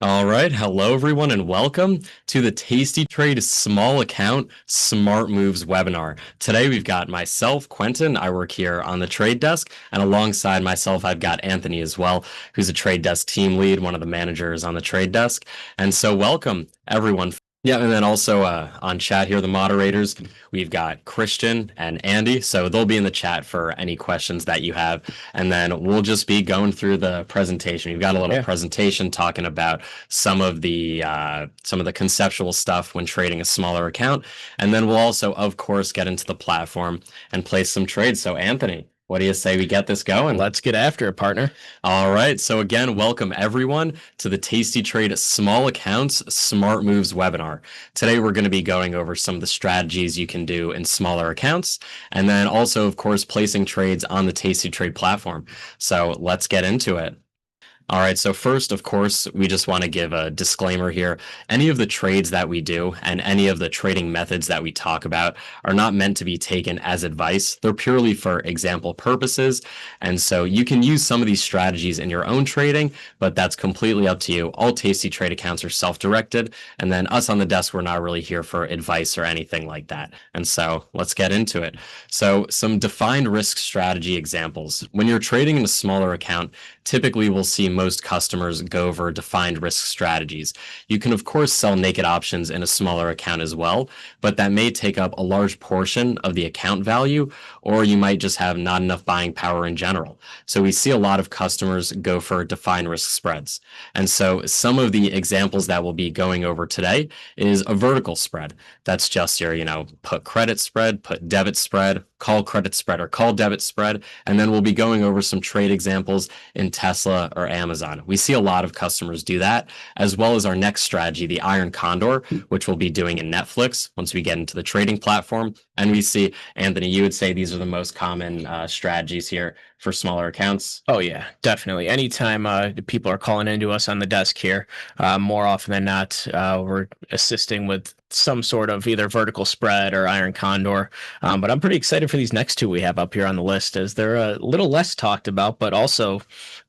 All right. Hello, everyone, and welcome to the Tasty Trade Small Account Smart Moves webinar. Today, we've got myself, Quentin. I work here on the trade desk, and alongside myself, I've got Anthony as well, who's a trade desk team lead, one of the managers on the trade desk. And so, welcome, everyone. Yeah, and then also on chat here, the moderators, we've got Christian and Andy. So they'll be in the chat for any questions that you have. And then we'll just be going through the presentation. We've got a little presentation talking about some of the conceptual stuff when trading a smaller account. And then we'll also, of course, get into the platform and place some trades. So Anthony, what do you say we get this going? Let's get after it, partner. All right. So again, welcome everyone to the Tasty Trade Small Accounts Smart Moves webinar. Today, we're going to be going over some of the strategies you can do in smaller accounts, and then also, of course, placing trades on the Tasty Trade platform. So let's get into it. All right, so first, of course, we just want to give a disclaimer here. Any of the trades that we do and any of the trading methods that we talk about are not meant to be taken as advice. They're purely for example purposes. And so you can use some of these strategies in your own trading, but that's completely up to you. All Tasty Trade accounts are self-directed. And then us on the desk, we're not really here for advice or anything like that. And so let's get into it. So some defined risk strategy examples. When you're trading in a smaller account, typically we'll see most customers go over defined risk strategies. You can, of course, sell naked options in a smaller account as well, but that may take up a large portion of the account value, or you might just have not enough buying power in general. So we see a lot of customers go for defined risk spreads. And so some of the examples that we'll be going over today is a vertical spread. That's just your, put credit spread, put debit spread, call credit spread, or call debit spread. And then we'll be going over some trade examples in Tesla or Amazon. We see a lot of customers do that, as well as our next strategy, the Iron Condor, which we'll be doing in Netflix once we get into the trading platform. And we see, Anthony, you would say these are the most common strategies here for smaller accounts. Oh, yeah, definitely. Anytime people are calling into us on the desk here, more often than not, we're assisting with some sort of either vertical spread or iron condor. But I'm pretty excited for these next two we have up here on the list, as they're a little less talked about, but also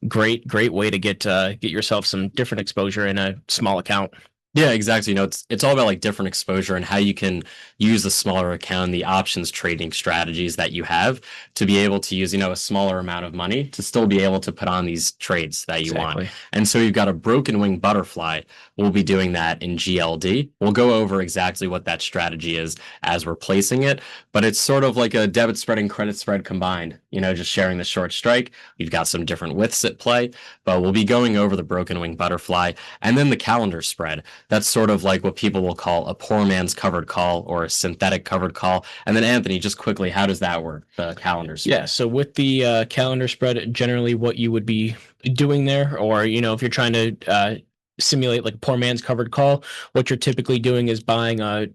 great way to get yourself some different exposure in a small account. Yeah, exactly. It's all about like different exposure and how you can use the smaller account, the options trading strategies that you have to be able to use, a smaller amount of money to still be able to put on these trades that you want. And so you've got a broken wing butterfly. We'll be doing that in GLD. We'll go over exactly what that strategy is as we're placing it, but it's sort of like a debit spread and credit spread combined, just sharing the short strike. We've got some different widths at play, but we'll be going over the broken wing butterfly and then the calendar spread. That's sort of like what people will call a poor man's covered call or a synthetic covered call. And then Anthony, just quickly, how does that work, the calendar spread? Yeah, so with the calendar spread, generally what you would be doing there, or, if you're trying to simulate like a poor man's covered call, what you're typically doing is buying a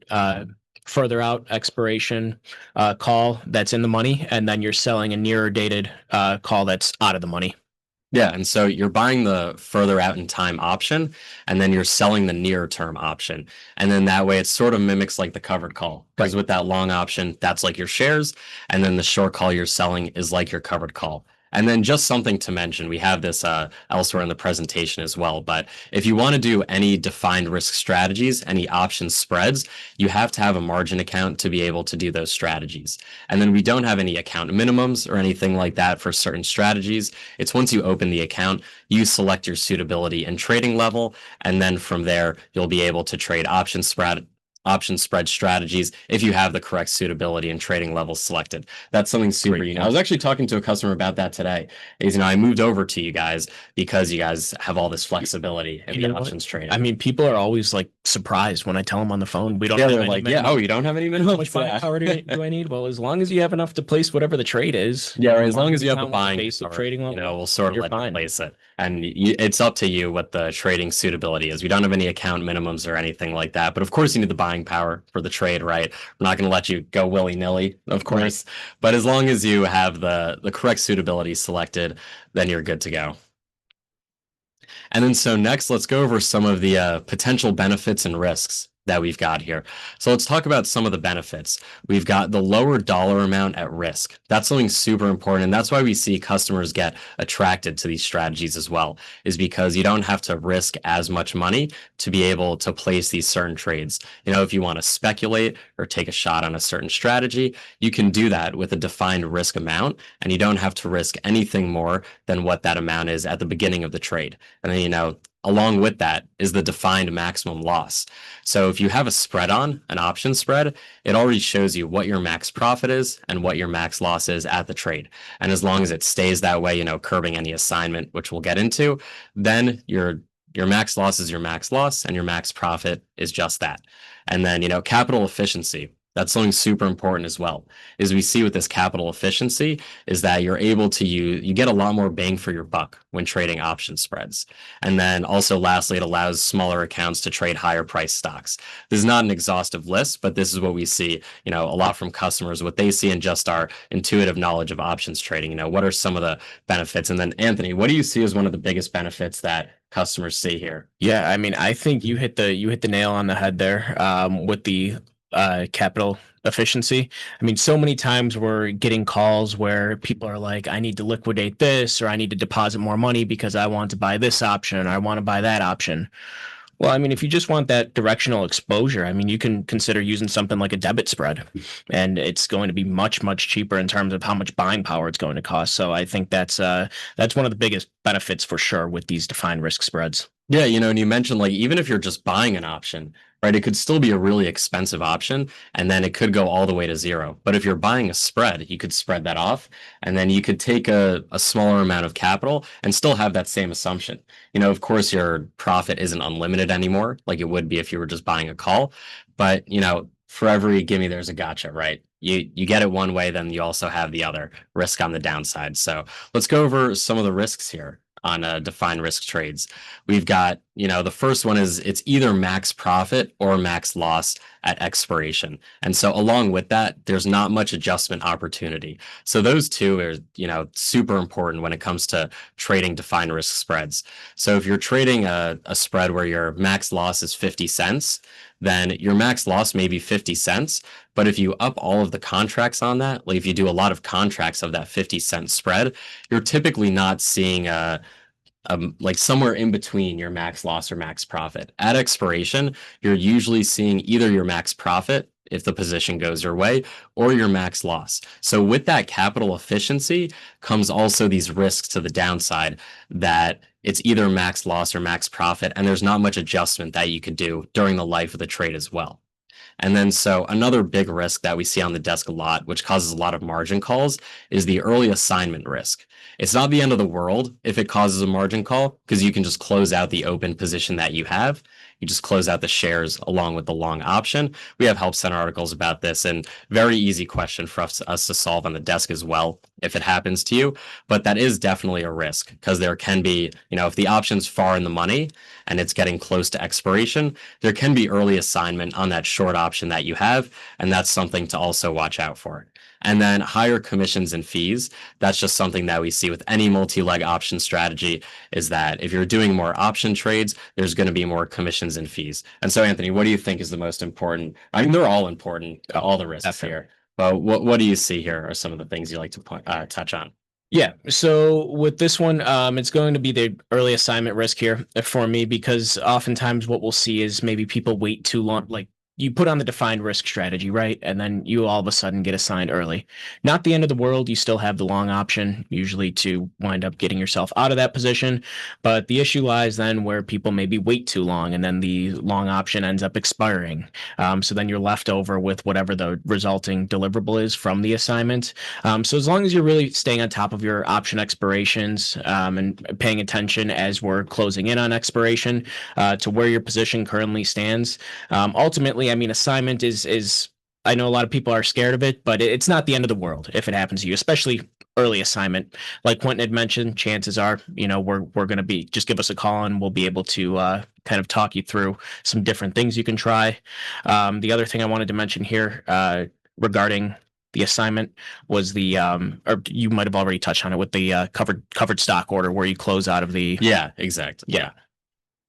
further out expiration call that's in the money, and then you're selling a nearer dated call that's out of the money. Yeah, and so you're buying the further out in time option, and then you're selling the near term option. And then that way it sort of mimics like the covered call. Because with that long option, that's like your shares, and then the short call you're selling is like your covered call. And then just something to mention, we have this elsewhere in the presentation as well, but if you want to do any defined risk strategies, any option spreads, you have to have a margin account to be able to do those strategies. And then we don't have any account minimums or anything like that for certain strategies. It's once you open the account, you select your suitability and trading level, and then from there, you'll be able to trade option spread strategies if you have the correct suitability and trading levels selected. That's something super unique. I was actually talking to a customer about that today. I moved over to you guys because you guys have all this flexibility in the options trading. I mean, people are always like surprised when I tell them on the phone we don't have they're like, yeah, oh, you don't have any minimum? How much buying power do I need? Well, as long as you have enough to place whatever the trade is. Yeah, right, as long as you have the buying basic trading level, we'll sort of let you place it. And it's up to you what the trading suitability is. We don't have any account minimums or anything like that. But of course, you need the buying power for the trade, right? We're not going to let you go willy-nilly, of course. Right. But as long as you have the correct suitability selected, then you're good to go. And then so next, let's go over some of the potential benefits and risks that we've got here. So let's talk about some of the benefits. We've got the lower dollar amount at risk. That's something super important. And that's why we see customers get attracted to these strategies as well, is because you don't have to risk as much money to be able to place these certain trades. If you want to speculate or take a shot on a certain strategy, you can do that with a defined risk amount, and you don't have to risk anything more than what that amount is at the beginning of the trade. And then, along with that is the defined maximum loss. So if you have a spread on, an option spread, it already shows you what your max profit is and what your max loss is at the trade. And as long as it stays that way, curbing any assignment, which we'll get into, then your max loss is your max loss and your max profit is just that. And then, capital efficiency. That's something super important as well. Is we see with this capital efficiency is that you're able to you get a lot more bang for your buck when trading option spreads. And then also lastly, it allows smaller accounts to trade higher price stocks. This is not an exhaustive list, but this is what we see, a lot from customers, what they see in just our intuitive knowledge of options trading. What are some of the benefits? And then Anthony, what do you see as one of the biggest benefits that customers see here? Yeah, I mean, I think you hit the nail on the head there with the capital efficiency. I mean, so many times we're getting calls where people are like, I need to liquidate this, or I need to deposit more money because I want to buy this option, or I want to buy that option. Well, I mean, if you just want that directional exposure, I mean, you can consider using something like a debit spread, and it's going to be much, much cheaper in terms of how much buying power it's going to cost. So I think that's one of the biggest benefits for sure with these defined risk spreads. Yeah, and you mentioned like even if you're just buying an option, right, it could still be a really expensive option and then it could go all the way to zero. But if you're buying a spread, you could spread that off and then you could take a smaller amount of capital and still have that same assumption. Of course, your profit isn't unlimited anymore, like it would be if you were just buying a call. But, for every gimme, there's a gotcha, right? You get it one way, then you also have the other risk on the downside. So let's go over some of the risks here on defined risk trades. We've got, the first one is it's either max profit or max loss at expiration. And so along with that, there's not much adjustment opportunity. So those two are, super important when it comes to trading defined risk spreads. So if you're trading a spread where your max loss is 50 cents, then your max loss may be 50 cents. But if you up all of the contracts on that, like if you do a lot of contracts of that 50-cent spread, you're typically not seeing like somewhere in between your max loss or max profit. At expiration, you're usually seeing either your max profit if the position goes your way or your max loss. So with that capital efficiency comes also these risks to the downside that it's either max loss or max profit, and there's not much adjustment that you could do during the life of the trade as well. And then so another big risk that we see on the desk a lot, which causes a lot of margin calls, is the early assignment risk. It's not the end of the world if it causes a margin call because you can just close out the open position that you have. You just close out the shares along with the long option. We have help center articles about this and very easy question for us to solve on the desk as well if it happens to you. But that is definitely a risk because there can be, if the option's far in the money and it's getting close to expiration, there can be early assignment on that short option that you have. And that's something to also watch out for. And then higher commissions and fees. That's just something that we see with any multi-leg option strategy is that if you're doing more option trades, there's going to be more commissions and fees. And so, Anthony, what do you think is the most important? I mean, they're all important, all the risks Definitely. here. But what do you see here are some of the things you like to touch on? Yeah. So with this one, it's going to be the early assignment risk here for me because oftentimes what we'll see is maybe people wait too long. Like you put on the defined risk strategy, right? And then you all of a sudden get assigned early. Not the end of the world. You still have the long option, usually to wind up getting yourself out of that position. But the issue lies then where people maybe wait too long and then the long option ends up expiring. So then you're left over with whatever the resulting deliverable is from the assignment. So as long as you're really staying on top of your option expirations and paying attention as we're closing in on expiration to where your position currently stands, ultimately, I mean, assignment is. I know a lot of people are scared of it, but it's not the end of the world if it happens to you, especially early assignment. Like Quentin had mentioned, chances are, we're going to be just give us a call and we'll be able to kind of talk you through some different things you can try. The other thing I wanted to mention here regarding the assignment was or you might have already touched on it with the covered stock order where you close out of the. Yeah, exactly. Yeah.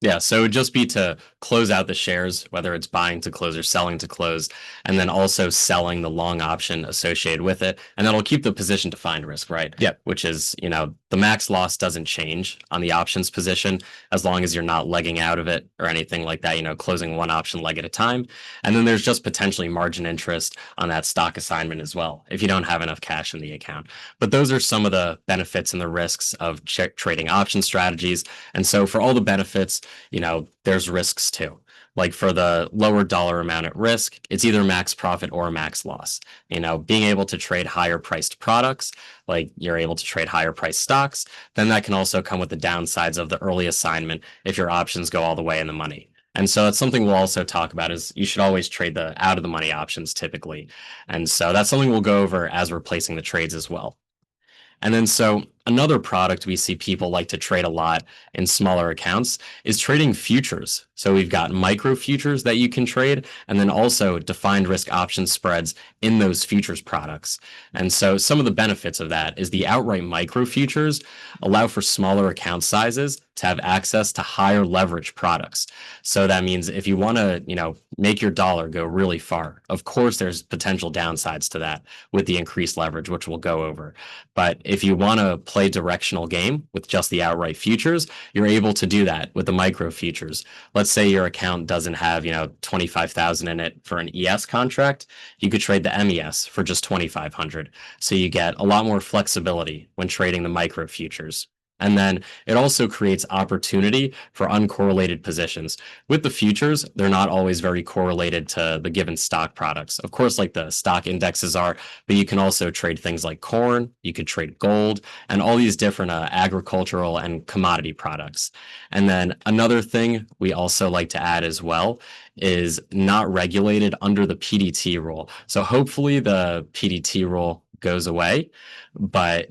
Yeah, so it would just be to close out the shares, whether it's buying to close or selling to close, and then also selling the long option associated with it. And that'll keep the position defined risk, right? Yep. Which is, the max loss doesn't change on the options position as long as you're not legging out of it or anything like that, closing one option leg at a time. And then there's just potentially margin interest on that stock assignment as well if you don't have enough cash in the account. But those are some of the benefits and the risks of trading option strategies. And so for all the benefits, there's risks too. Like for the lower dollar amount at risk, it's either max profit or max loss. Being able to trade higher priced products, like you're able to trade higher priced stocks, then that can also come with the downsides of the early assignment if your options go all the way in the money. And so that's something we'll also talk about is you should always trade the out of the money options typically. And so that's something we'll go over as we're placing the trades as well. And then so another product we see people like to trade a lot in smaller accounts is trading futures. So we've got micro futures that you can trade, and then also defined risk option spreads in those futures products. And so some of the benefits of that is the outright micro futures allow for smaller account sizes to have access to higher leverage products. So that means if you want to, make your dollar go really far, of course there's potential downsides to that with the increased leverage, which we'll go over. But if you want to play directional game with just the outright futures, you're able to do that with the micro futures. Let's say your account doesn't have, 25,000 in it for an ES contract. You could trade the MES for just 2,500. So you get a lot more flexibility when trading the micro futures. And then it also creates opportunity for uncorrelated positions. With the futures, they're not always very correlated to the given stock products. Of course, like the stock indexes are, but you can also trade things like corn, you could trade gold, and all these different agricultural and commodity products. And then another thing we also like to add as well is not regulated under the PDT rule. So hopefully the PDT rule goes away, but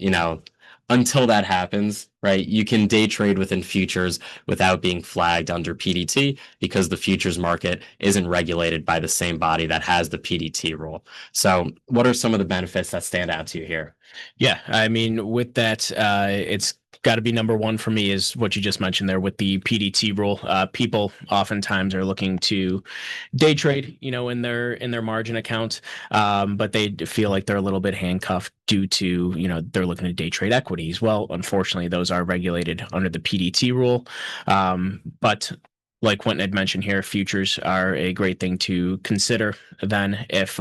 until that happens, right, you can day trade within futures without being flagged under PDT because the futures market isn't regulated by the same body that has the PDT rule. So, what are some of the benefits that stand out to you here? Yeah, I mean, with that, it's got to be number one for me is what you just mentioned there with the PDT rule. People oftentimes are looking to day trade, in their margin account, but they feel like they're a little bit handcuffed due to, they're looking to day trade equities. Well, unfortunately, those are regulated under the PDT rule, but like Quentin had mentioned here, futures are a great thing to consider then if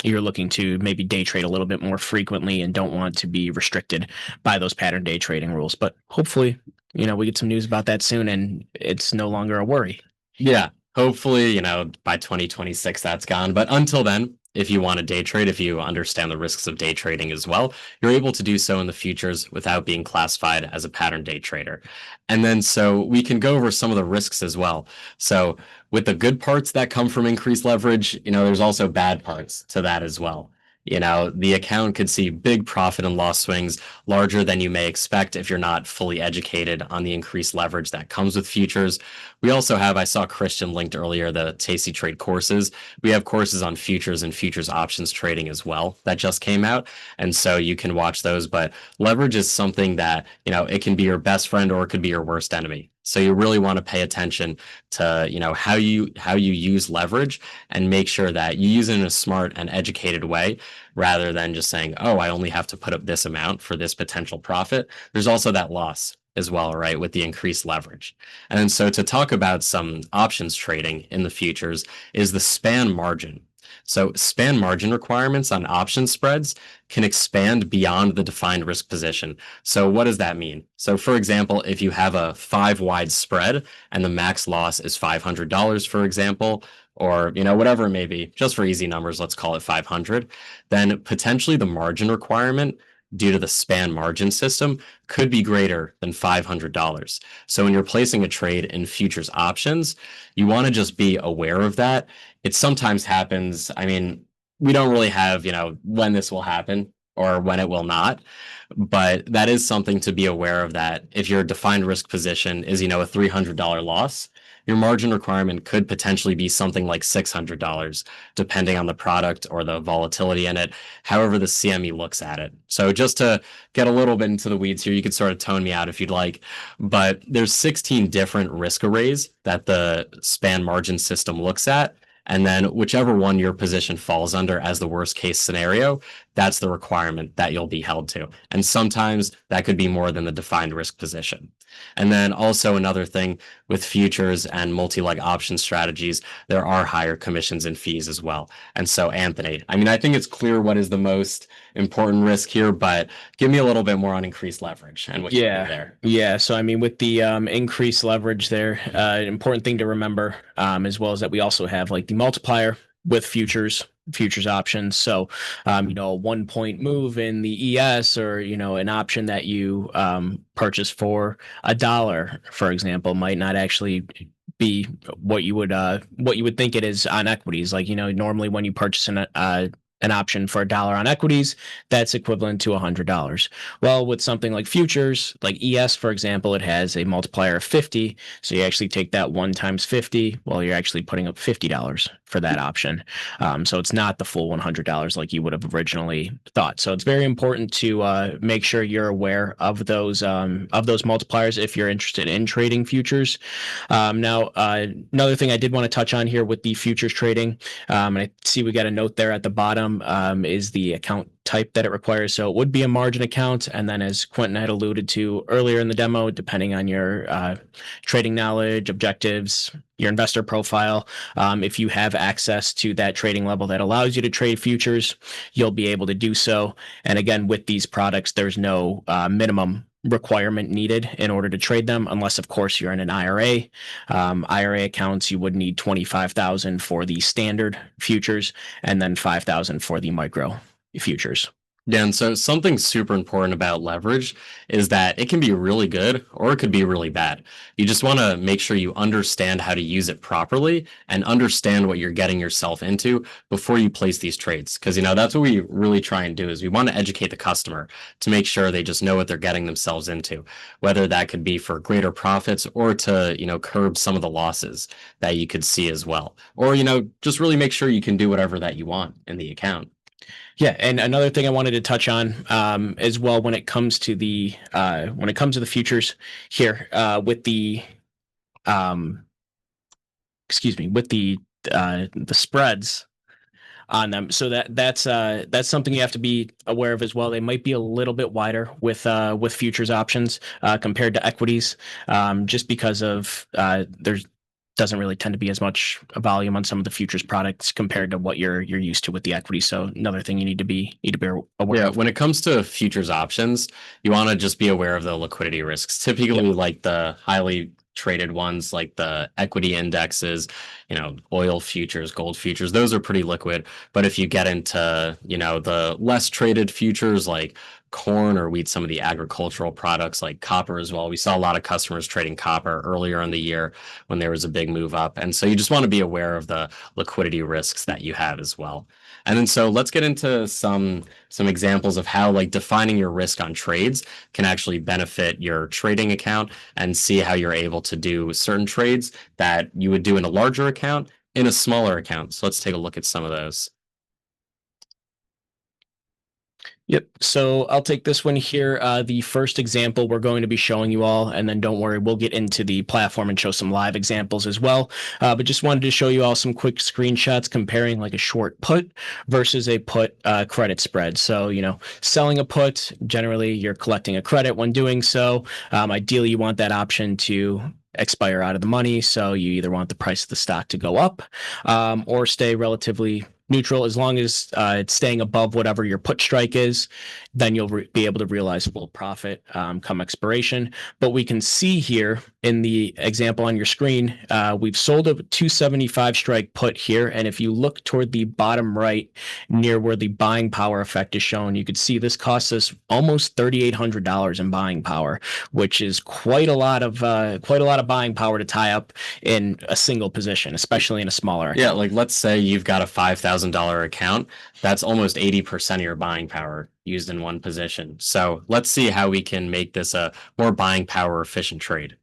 you're looking to maybe day trade a little bit more frequently and don't want to be restricted by those pattern day trading rules. But hopefully, we get some news about that soon and it's no longer a worry. Yeah, hopefully, by 2026 that's gone. But until then, if you want to day trade, if you understand the risks of day trading as well, you're able to do so in the futures without being classified as a pattern day trader. And then so we can go over some of the risks as well. So with the good parts that come from increased leverage, there's also bad parts to that as well. The account could see big profit and loss swings larger than you may expect if you're not fully educated on the increased leverage that comes with futures. We also have, I saw Christian linked earlier, the tastytrade courses. We have courses on futures and futures options trading as well that just came out. And so you can watch those. But leverage is something that, it can be your best friend or it could be your worst enemy. So you really want to pay attention to, how you use leverage and make sure that you use it in a smart and educated way rather than just saying, oh, I only have to put up this amount for this potential profit. There's also that loss as well, right, with the increased leverage. And so to talk about some options trading in the futures is the span margin. So span margin requirements on option spreads can expand beyond the defined risk position. So what does that mean? So for example, if you have a 5 wide spread and the max loss is $500, for example, or whatever it may be, just for easy numbers, let's call it 500, then potentially the margin requirement due to the span margin system could be greater than $500. So when you're placing a trade in futures options, you want to just be aware of that. It sometimes happens. I mean, we don't really have, when this will happen or when it will not, but that is something to be aware of that if your defined risk position is, a $300 loss, your margin requirement could potentially be something like $600, depending on the product or the volatility in it, however the CME looks at it. So just to get a little bit into the weeds here, you could sort of tone me out if you'd like, but there's 16 different risk arrays that the span margin system looks at. And then whichever one your position falls under as the worst case scenario, that's the requirement that you'll be held to. And sometimes that could be more than the defined risk position. And then also another thing with futures and multi-leg option strategies, there are higher commissions and fees as well. And so, Anthony, I mean, I think it's clear what is the most important risk here, but give me a little bit more on increased leverage and what you do Yeah, there. yeah. So I mean, with the increased leverage there, an important thing to remember, as well, is that we also have like the multiplier with futures options. So, a 1 point move in the ES, or an option that you purchase for $1, for example, might not actually be what you would think it is on equities. Like, normally when you purchase an option for $1 on equities, that's equivalent to $100. Well, with something like futures, like ES, for example, it has a multiplier of 50. So you actually take that 1 times 50. Well, you're actually putting up $50 for that option. So it's not the full $100 like you would have originally thought. So it's very important to make sure you're aware of those multipliers if you're interested in trading futures. Now, another thing I did want to touch on here with the futures trading, and I see we got a note there at the bottom, is the account type that it requires. So it would be a margin account. And then, as Quentin had alluded to earlier in the demo, depending on your trading knowledge, objectives, your investor profile, if you have access to that trading level that allows you to trade futures, you'll be able to do so. And again, with these products, there's no minimum requirement needed in order to trade them, unless of course you're in an IRA. IRA accounts, you would need 25,000 for the standard futures, and then 5,000 for the micro futures. Yeah, and so something super important about leverage is that it can be really good or it could be really bad. You just want to make sure you understand how to use it properly and understand what you're getting yourself into before you place these trades. Because, that's what we really try and do is we want to educate the customer to make sure they just know what they're getting themselves into, whether that could be for greater profits or to, curb some of the losses that you could see as well. Or, just really make sure you can do whatever that you want in the account. Yeah, and another thing I wanted to touch on, as well, when it comes to the futures here, with the with the spreads on them. So that's something you have to be aware of as well. They might be a little bit wider with futures options compared to equities, just because of there's doesn't really tend to be as much volume on some of the futures products compared to what you're used to with the equity. So another thing you need to be aware of. When it comes to futures options, you want to just be aware of the liquidity risks. Typically, Yep. like the highly traded ones, like the equity indexes, oil futures, gold futures, those are pretty liquid. But if you get into, the less traded futures like corn or wheat, some of the agricultural products like copper as well. We saw a lot of customers trading copper earlier in the year when there was a big move up. And so you just want to be aware of the liquidity risks that you have as well. And then so let's get into some examples of how like defining your risk on trades can actually benefit your trading account and see how you're able to do certain trades that you would do in a larger account in a smaller account. So let's take a look at some of those. Yep. So I'll take this one here. The first example we're going to be showing you all, and then don't worry, we'll get into the platform and show some live examples as well. But just wanted to show you all some quick screenshots comparing like a short put versus a put credit spread. So, selling a put, generally you're collecting a credit when doing so. Ideally, you want that option to expire out of the money. So you either want the price of the stock to go up or stay relatively neutral. As long as it's staying above whatever your put strike is, then you'll be able to realize full profit come expiration. But we can see here in the example on your screen, we've sold a 275 strike put here. And if you look toward the bottom right near where the buying power effect is shown, you could see this costs us almost $3,800 in buying power, which is quite a lot of buying power to tie up in a single position, especially in a smaller account. Yeah, like let's say you've got a $5,000 account. That's almost 80% of your buying power used in one position. So let's see how we can make this a more buying power efficient trade.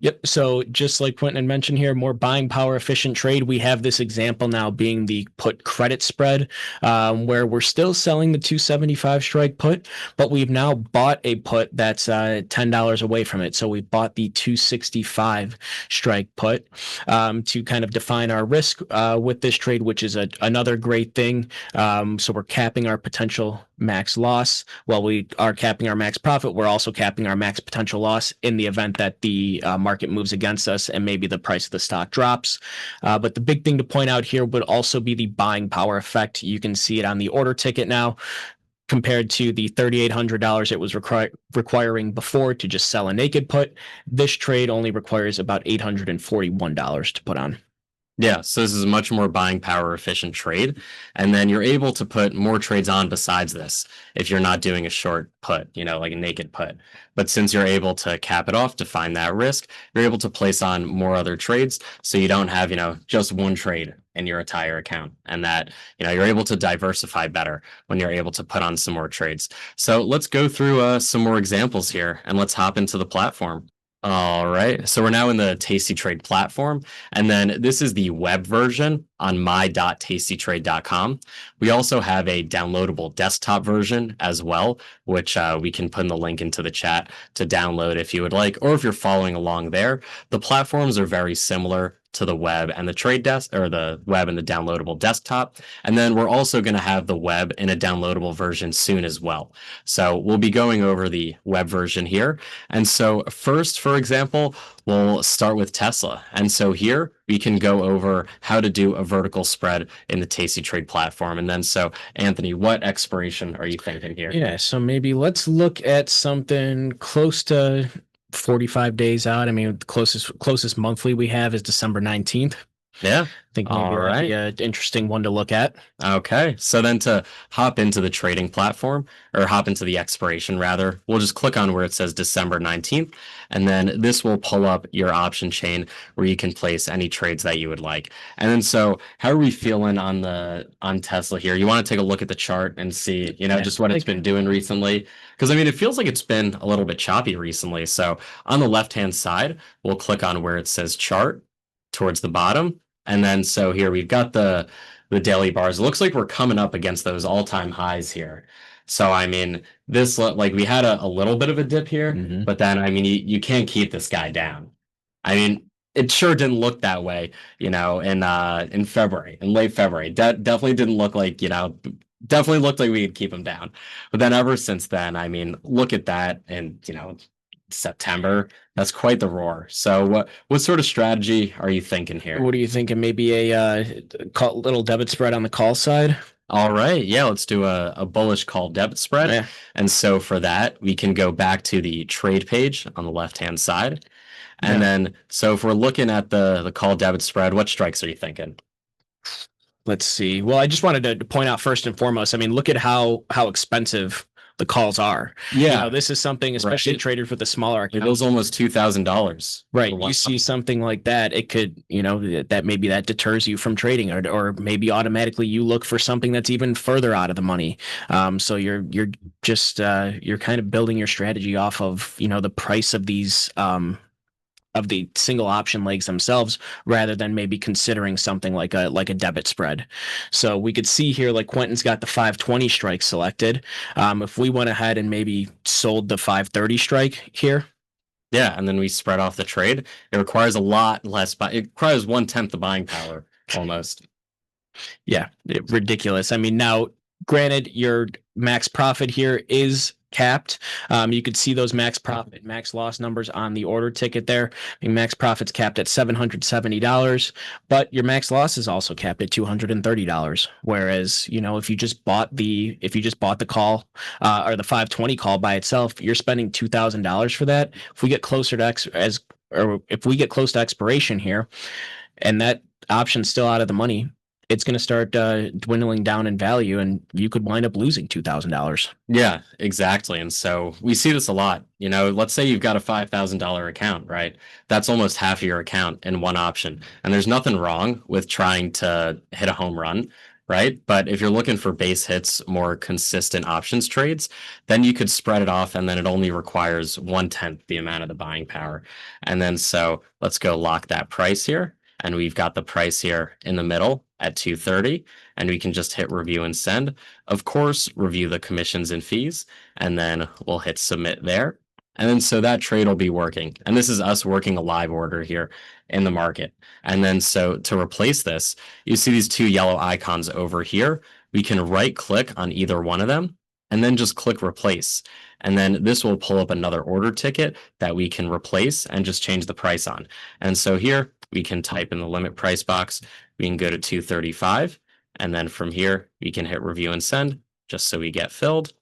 Yep. So just like Quentin had mentioned here, more buying power efficient trade. We have this example now being the put credit spread, where we're still selling the 275 strike put, but we've now bought a put that's $10 away from it. So we bought the 265 strike put to kind of define our risk with this trade, which is another great thing. So we're capping our potential max loss. While we are capping our max profit, we're also capping our max potential loss in the event that the market moves against us and maybe the price of the stock drops. But the big thing to point out here would also be the buying power effect. You can see it on the order ticket now compared to the $3,800 it was requiring before to just sell a naked put. This trade only requires about $841 to put on. Yeah, so this is a much more buying power efficient trade. And then you're able to put more trades on besides this if you're not doing a short put, like a naked put. But since you're able to cap it off to find that risk, you're able to place on more other trades. So you don't have, just one trade in your entire account. And that, you're able to diversify better when you're able to put on some more trades. So let's go through some more examples here and let's hop into the platform. All right. So we're now in the tastytrade platform. And then this is the web version on my.tastytrade.com. We also have a downloadable desktop version as well, which we can put in the link into the chat to download if you would like, or if you're following along there. The platforms are very similar to the web and the trade desk, or the web and the downloadable desktop. And then we're also going to have the web in a downloadable version soon as well. So we'll be going over the web version here. And so first, for example, we'll start with Tesla. And so here we can go over how to do a vertical spread in the tastytrade platform. And then so Anthony, what expiration are you thinking here? Yeah, so maybe let's look at something close to 45 days out. I mean, the closest monthly we have is December 19th. Yeah. I think maybe that'd be an interesting one to look at. Okay. So then to hop into the trading platform, or hop into the expiration rather, we'll just click on where it says December 19th. And then this will pull up your option chain where you can place any trades that you would like. And then so how are we feeling on Tesla here? You want to take a look at the chart and see, just what it's been doing recently? Because I mean, it feels like it's been a little bit choppy recently. So on the left-hand side, we'll click on where it says chart towards the bottom. And then so here we've got the daily bars. It looks like we're coming up against those all-time highs here. So I mean, this like we had a little bit of a dip here, but then I mean you can't keep this guy down. I mean, it sure didn't look that way, in February, in late February. Definitely didn't look like, definitely looked like we could keep him down. But then ever since then, I mean, look at that, and September. That's quite the roar. So what sort of strategy are you thinking here? What are you thinking? Maybe a little debit spread on the call side? All right. Yeah, let's do a bullish call debit spread. Yeah. And so for that, we can go back to the trade page on the left-hand side. And then, so if we're looking at the call debit spread, what strikes are you thinking? Let's see. Well, I just wanted to point out first and foremost, I mean, look at how expensive the calls are. Yeah. This is something, especially traded for the smaller accounts. It was almost $2,000. Right. You see something like that, it could, that maybe that deters you from trading, or maybe automatically you look for something that's even further out of the money. So you're just you're kind of building your strategy off of, the price of these of the single option legs themselves, rather than maybe considering something like a debit spread. So we could see here, like Quentin's got the 520 strike selected. If we went ahead and maybe sold the 530 strike here. Yeah, and then we spread off the trade. It requires a lot less, but it requires 1/10 the buying power almost. Yeah, ridiculous. I mean, now, granted, your max profit here is capped. You could see those max profit, max loss numbers on the order ticket there. I mean, max profit's capped at $770, but your max loss is also capped at $230. Whereas, if you just bought the call, or the 520 call by itself, you're spending $2,000 for that. If we get closer to if we get close to expiration here, and that option's still out of the money, it's going to start dwindling down in value, and you could wind up losing $2,000. Yeah, exactly. And so we see this a lot. Let's say you've got a $5,000 account, right? That's almost half of your account in one option. And there's nothing wrong with trying to hit a home run, right? But if you're looking for base hits, more consistent options trades, then you could spread it off and then it only requires 1/10 the amount of the buying power. And then so let's go lock that price here. And we've got the price here in the middle at 230. And we can just hit review and send. Of course, review the commissions and fees. And then we'll hit submit there. And then so that trade will be working. And this is us working a live order here in the market. And then so to replace this, you see these two yellow icons over here. We can right click on either one of them and then just click replace. And then this will pull up another order ticket that we can replace and just change the price on. And so here we can type in the limit price box. We can go to 235. And then from here, we can hit review and send just so we get filled.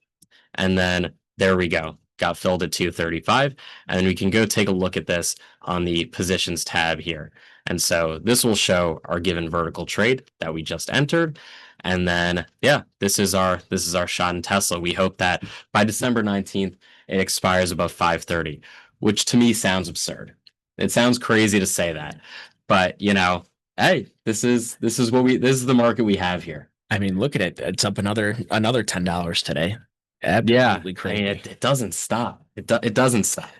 And then there we go. Got filled at 235. And then we can go take a look at this on the positions tab here. And so this will show our given vertical trade that we just entered. And then, yeah, this is our shot in Tesla. We hope that by December 19th, it expires above 530, which to me sounds absurd. It sounds crazy to say that. But, hey, this is the market we have here. I mean, look at it. It's up another $10 today. Yeah, Absolutely crazy. it doesn't stop. It doesn't stop.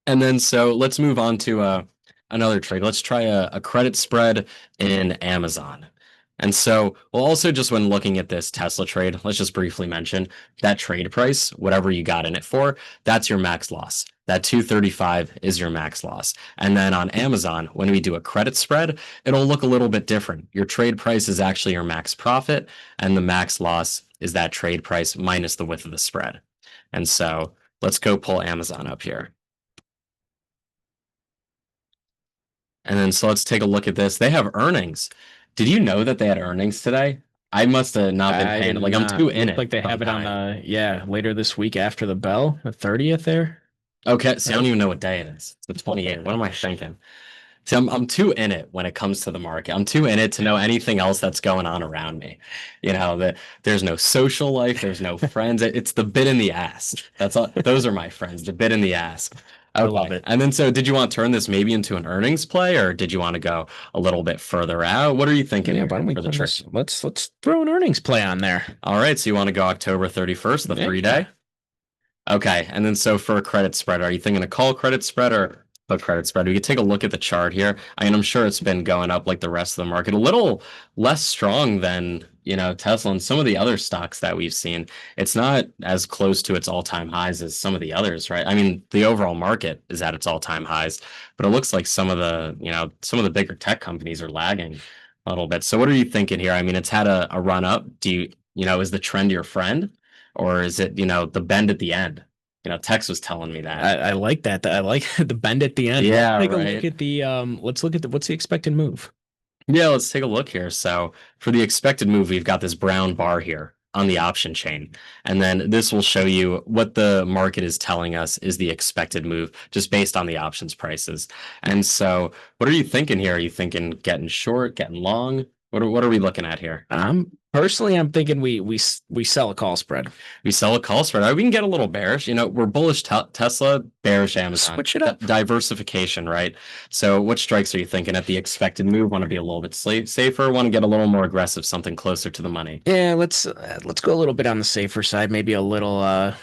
And then so let's move on to another trade. Let's try a credit spread in Amazon. And so we'll also just when looking at this Tesla trade, let's just briefly mention that trade price, whatever you got in it for, that's your max loss. That 235 is your max loss. And then on Amazon, when we do a credit spread, it'll look a little bit different. Your trade price is actually your max profit, and the max loss is that trade price minus the width of the spread. And so let's go pull Amazon up here. And then so let's take a look at this. They have earnings. Did you know that they had earnings today? I must have not been paying. Like I'm too in it. Like they have it on the later this week after the bell, the 30th there. Okay, see, I don't even know what day it is. It's the 28th. What am I thinking? See, I'm too in it when it comes to the market. I'm too in it to know anything else that's going on around me. There's no social life, there's no friends. It's the bit in the ass. That's all. Those are my friends. The bit in the ass. I love it. And then so did you want to turn this maybe into an earnings play or did you want to go a little bit further out? What are you thinking Yeah, why don't we for the trade? Let's throw an earnings play on there. All right, so you want to go October 31st, the 3-day? Okay, and then so for a credit spread, are you thinking a call credit spread or a credit spread? We could take a look at the chart here. I mean, I'm sure it's been going up like the rest of the market, a little less strong than, Tesla and some of the other stocks that we've seen. It's not as close to its all-time highs as some of the others, right? I mean, the overall market is at its all-time highs, but it looks like some of the bigger tech companies are lagging a little bit. So what are you thinking here? I mean, it's had a run up. Is the trend your friend? Or is it, the bend at the end? Tex was telling me that. I like that. I like the bend at the end. Yeah, Take a right. look at the let's look at what's the expected move. Yeah, let's take a look here. So for the expected move, we've got this brown bar here on the option chain. And then this will show you what the market is telling us is the expected move just based on the options prices. And so what are you thinking here? Are you thinking getting short, getting long? What are we looking at here? Personally, I'm thinking we sell a call spread. We sell a call spread. We can get a little bearish. We're bullish Tesla, bearish Amazon. Switch it up. Diversification, right? So what strikes are you thinking at the expected move? Want to be a little bit safer? Want to get a little more aggressive, something closer to the money? Yeah, let's go a little bit on the safer side, maybe a little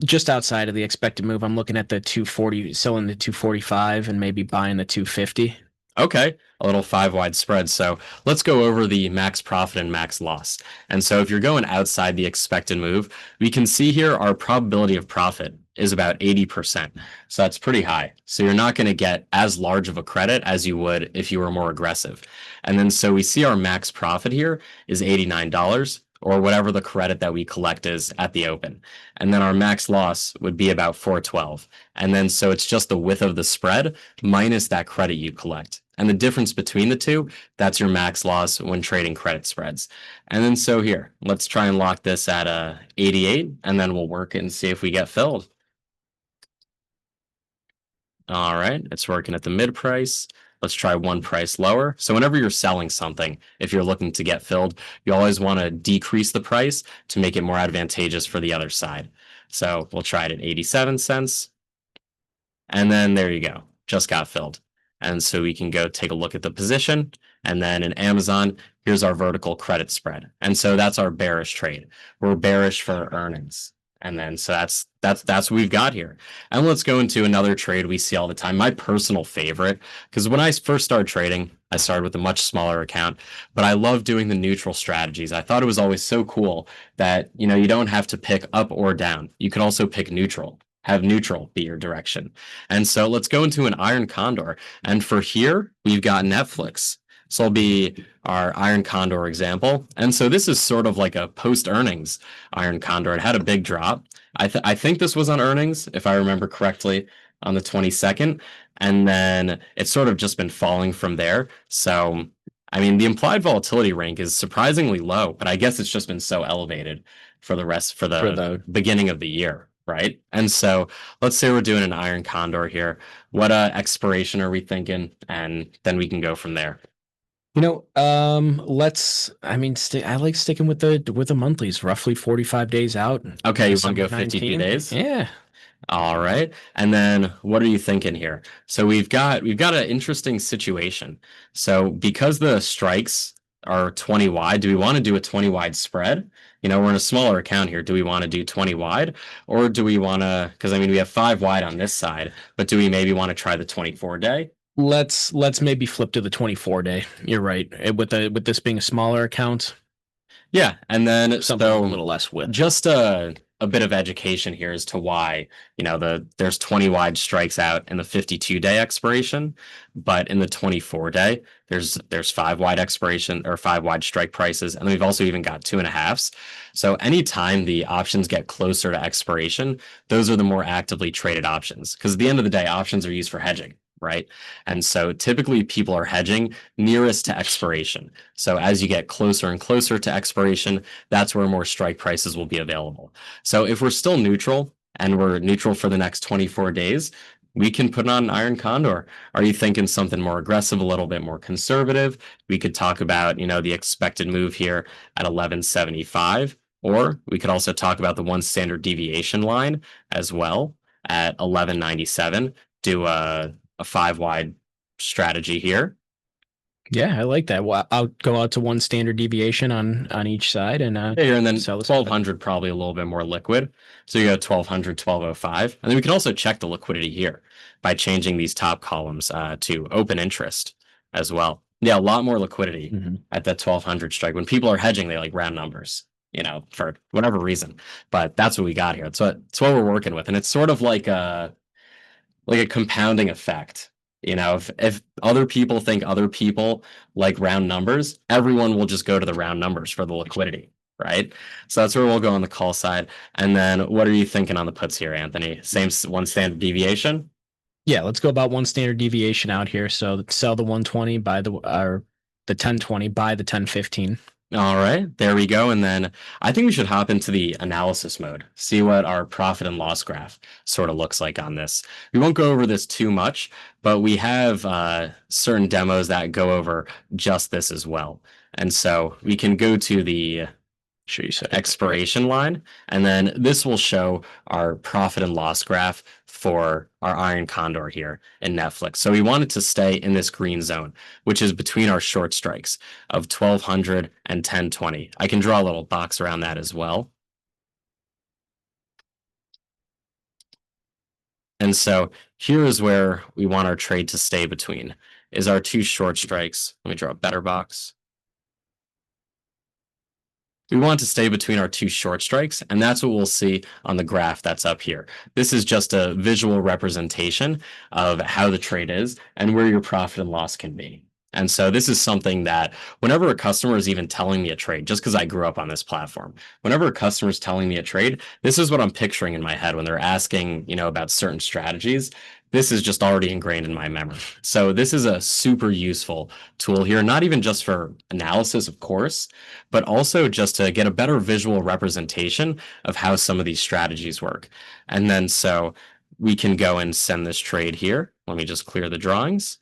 just outside of the expected move. I'm looking at the 240, selling the 245 and maybe buying the 250. Okay, a little 5-wide spread. So let's go over the max profit and max loss. And so if you're going outside the expected move, we can see here our probability of profit is about 80%. So that's pretty high. So you're not going to get as large of a credit as you would if you were more aggressive. And then so we see our max profit here is $89 or whatever the credit that we collect is at the open. And then our max loss would be about 412. And then so it's just the width of the spread minus that credit you collect. And the difference between the two, that's your max loss when trading credit spreads. And then so here, let's try and lock this at 88, and then we'll work it and see if we get filled. All right, it's working at the mid price. Let's try one price lower. So whenever you're selling something, if you're looking to get filled, you always want to decrease the price to make it more advantageous for the other side. So we'll try it at 87 cents. And then there you go, just got filled. And so we can go take a look at the position And then in Amazon, here's our vertical credit spread. And so that's our bearish trade. We're bearish for earnings. And then so that's what we've got here. And let's go into another trade we see all the time. My personal favorite, because when I first started trading, I started with a much smaller account, but I love doing the neutral strategies. I thought it was always so cool that you don't have to pick up or down. You can also pick neutral. Have neutral be your direction. And so let's go into an iron condor. And for here, we've got Netflix. So it'll be our iron condor example. And so this is sort of like a post earnings iron condor. It had a big drop. I think this was on earnings, if I remember correctly, on the 22nd. And then it's sort of just been falling from there. So, I mean, the implied volatility rank is surprisingly low, but I guess it's just been so elevated for For the the beginning of the year, right? And so let's say we're doing an iron condor here. What expiration are we thinking? And then we can go from there. let's. I mean, I like sticking with the monthlies, roughly 45 days out. Okay, you want to December go 52 19. days? Yeah, All right. And then what are you thinking here? So we've got an interesting situation. So because the strikes are 20 wide, do we want to do a 20 wide spread? We're in a smaller account here. Do we want to do 20 wide or do we want to, because I mean we have 5 wide on this side, but do we maybe want to try the 24 day? let's maybe flip to the 24 day. You're right. With this being a smaller account, Yeah, and then something with a so little less width. just a bit of education here as to why there's 20 wide strikes out in the 52-day expiration, but in the 24-day there's 5 wide expiration or 5 wide strike prices, and then we've also even got 2.5s. So anytime the options get closer to expiration, those are the more actively traded options because at the end of the day, options are used for hedging. Right. And so typically people are hedging nearest to expiration. So as you get closer and closer to expiration, that's where more strike prices will be available. So if we're still neutral and we're neutral for the next 24 days, we can put on an iron condor. Are you thinking something more aggressive, a little bit more conservative? We could talk about, the expected move here at 1175, or we could also talk about the one standard deviation line as well at 1197. Do a 5 wide strategy here. Yeah, I like that. Well, I'll go out to one standard deviation on each side and Here and then sell this 1200 probably a little bit more liquid. So you go 1200, 1205. And then we can also check the liquidity here by changing these top columns to open interest as well. Yeah, a lot more liquidity at that 1200 strike. When people are hedging, they like round numbers, for whatever reason. But that's what we got here. It's what we're working with. And it's sort of like a compounding effect. If other people think other people like round numbers, everyone will just go to the round numbers for the liquidity, right? So that's where we'll go on the call side. And then what are you thinking on the puts here, Anthony? Same one standard deviation? Yeah, let's go about one standard deviation out here. So sell the 120, buy the 1020, buy the 1015. All right, there we go. And then I think we should hop into the analysis mode, see what our profit and loss graph sort of looks like on this. We won't go over this too much, but we have certain demos that go over just this as well. And so we can go to the Sure, you said expiration line, and then this will show our profit and loss graph for our iron condor here in Netflix. So we want it to stay in this green zone, which is between our short strikes of 1200 and 1020. I can draw a little box around that as well. And so here is where we want our trade to stay between, is our 2 short strikes. Let me draw a better box. We want to stay between our 2 short strikes, and that's what we'll see on the graph that's up here. This is just a visual representation of how the trade is and where your profit and loss can be. And so this is something that whenever a customer is even telling me a trade, just because I grew up on this platform, whenever a customer is telling me a trade, this is what I'm picturing in my head when they're asking, about certain strategies. This is just already ingrained in my memory. So this is a super useful tool here, not even just for analysis, of course, but also just to get a better visual representation of how some of these strategies work. And then so we can go and send this trade here. Let me just clear the drawings.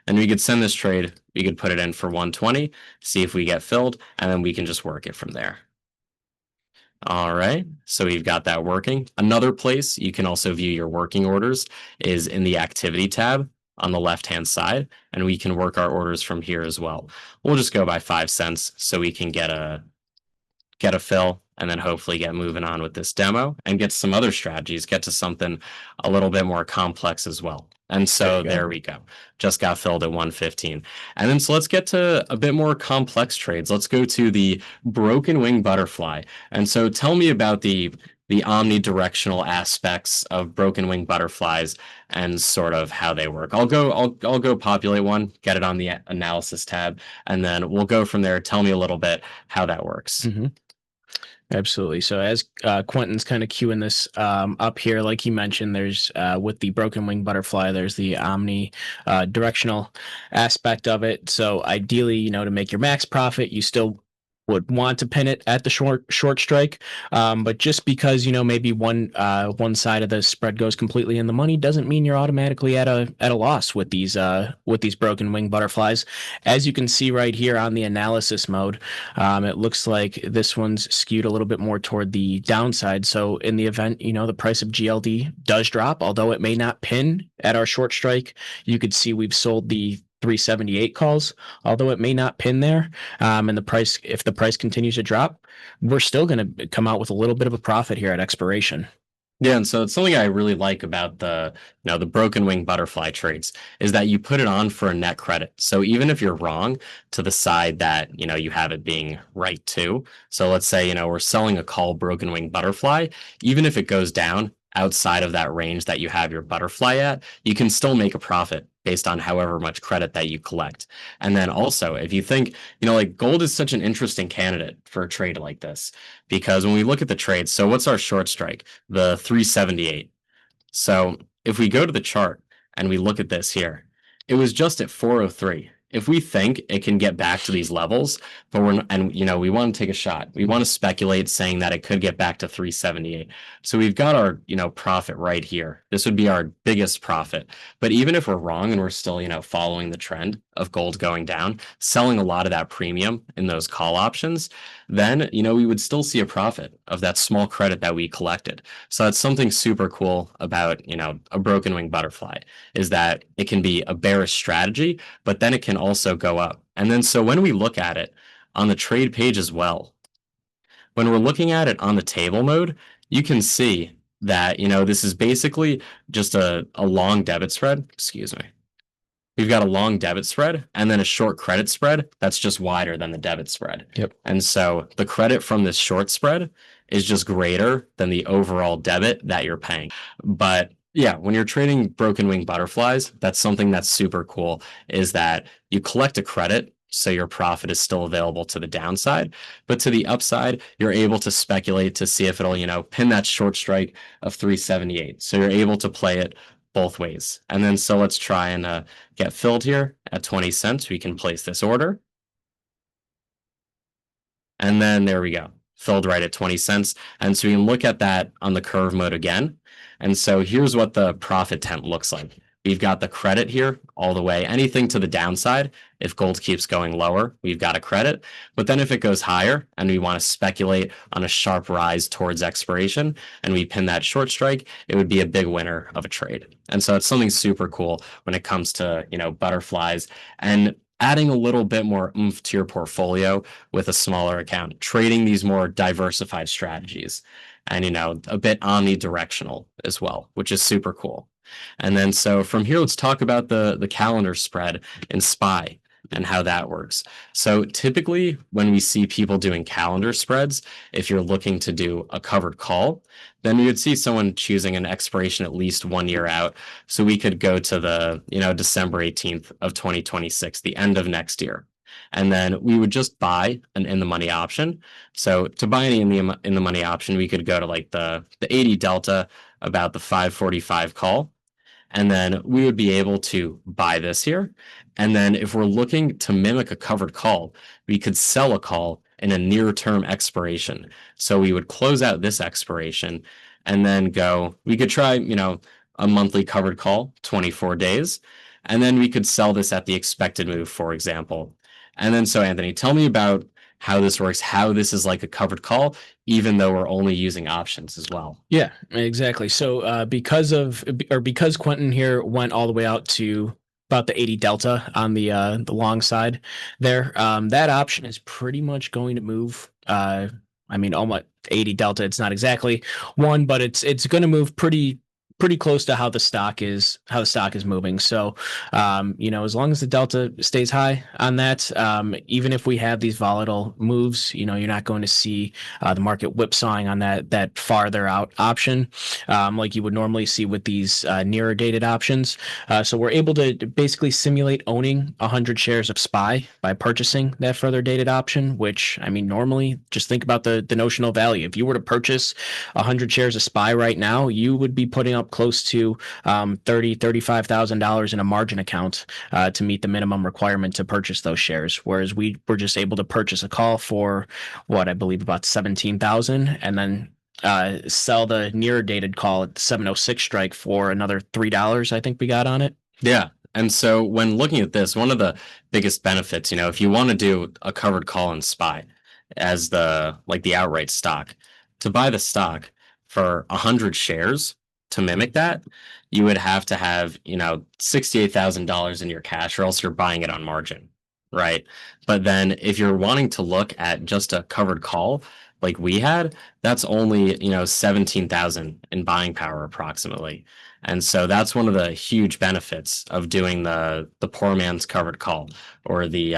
And we could send this trade, we could put it in for 120, see if we get filled, and then we can just work it from there. All right, so we've got that working. Another place you can also view your working orders is in the activity tab. on the left-hand side, and we can work our orders from here as well. We'll just go by 5 cents so we can get a fill and then hopefully get moving on with this demo and get some other strategies, get to something a little bit more complex as well. And There so you go. there we go. Just got filled at 115. And then so let's get to a bit more complex trades. Let's go to the broken wing butterfly. And so tell me about the omnidirectional aspects of broken wing butterflies and sort of how they work. I'll go populate one, get it on the analysis tab, and then we'll go from there. Tell me a little bit how that works. Mm-hmm. Absolutely. So as Quentin's kind of queuing this up here, like he mentioned, there's with the broken wing butterfly, there's the omni directional aspect of it. So ideally, to make your max profit, you still would want to pin it at the short strike, but just because maybe one side of the spread goes completely in the money doesn't mean you're automatically at a loss with these broken wing butterflies. As you can see right here on the analysis mode, it looks like this one's skewed a little bit more toward the downside. So in the event the price of GLD does drop, although it may not pin at our short strike, you could see we've sold the 378 calls, although it may not pin there. And if the price continues to drop, we're still going to come out with a little bit of a profit here at expiration. Yeah, and so it's something I really like about the broken wing butterfly trades is that you put it on for a net credit. So even if you're wrong to the side that, you have it being right too. So let's say, we're selling a call broken wing butterfly, even if it goes down outside of that range that you have your butterfly at, you can still make a profit based on however much credit that you collect. And then also, if you think, like gold is such an interesting candidate for a trade like this, because when we look at the trades, so what's our short strike? The 378. So if we go to the chart and we look at this here, it was just at 403. If we think it can get back to these levels, but we want to take a shot. We want to speculate saying that it could get back to 378. So we've got our, profit right here. This would be our biggest profit. But even if we're wrong and we're still, following the trend of gold going down, selling a lot of that premium in those call options, then, we would still see a profit of that small credit that we collected. So that's something super cool about, a broken wing butterfly is that it can be a bearish strategy, but then it can also go up. And then so when we look at it on the trade page as well, when we're looking at it on the table mode, you can see that, this is basically just a long debit spread. Excuse me. We've got a long debit spread and then a short credit spread that's just wider than the debit spread. Yep. And so the credit from this short spread is just greater than the overall debit that you're paying. But yeah, when you're trading broken wing butterflies, that's something that's super cool is that you collect a credit so your profit is still available to the downside, but to the upside, you're able to speculate to see if it'll, pin that short strike of 378. So you're able to play it both ways. And then so let's try and get filled here at 20 cents. We can place this order. And then there we go, filled right at 20 cents. And so we can look at that on the curve mode again. And so here's what the profit tent looks like. We've got the credit here all the way, anything to the downside. If gold keeps going lower, we've got a credit. But then if it goes higher and we want to speculate on a sharp rise towards expiration and we pin that short strike, it would be a big winner of a trade. And so it's something super cool when it comes to, butterflies and adding a little bit more oomph to your portfolio with a smaller account, trading these more diversified strategies and, a bit omnidirectional as well, which is super cool. And then so from here, let's talk about the calendar spread in SPY and how that works. So typically when we see people doing calendar spreads, if you're looking to do a covered call, then we would see someone choosing an expiration at least 1 year out. So we could go to the, December 18th of 2026, the end of next year. And then we would just buy an in the money option. So to buy any in the money option, we could go to like the 80 delta about the 545 call. And then we would be able to buy this here. And then if we're looking to mimic a covered call, we could sell a call in a near term expiration. So we would close out this expiration and then we could try, a monthly covered call, 24 days. And then we could sell this at the expected move, for example. And then so Anthony, tell me about how this works, how this is like a covered call, even though we're only using options as well. Yeah, exactly. So because Quentin here went all the way out to about the 80 delta on the long side there. That option is pretty much going to move. I mean, almost 80 delta. It's not exactly one, but it's going to move pretty close to how the stock is moving. So, as long as the delta stays high on that, even if we have these volatile moves, you're not going to see the market whipsawing on that farther out option, like you would normally see with these nearer dated options. So we're able to basically simulate owning 100 shares of SPY by purchasing that further dated option, which, I mean, normally just think about the notional value. If you were to purchase 100 shares of SPY right now, you would be putting up close to $35,000 in a margin account to meet the minimum requirement to purchase those shares. Whereas we were just able to purchase a call for what I believe about 17,000, and then sell the nearer dated call at 706 strike for another $3. I think we got on it. Yeah. And so when looking at this, one of the biggest benefits, if you want to do a covered call in SPY as the outright stock, to buy the stock for 100 shares to mimic that, you would have to have, $68,000 in your cash, or else you're buying it on margin, right? But then if you're wanting to look at just a covered call like we had, that's only, 17,000 in buying power approximately. And so that's one of the huge benefits of doing the poor man's covered call, or the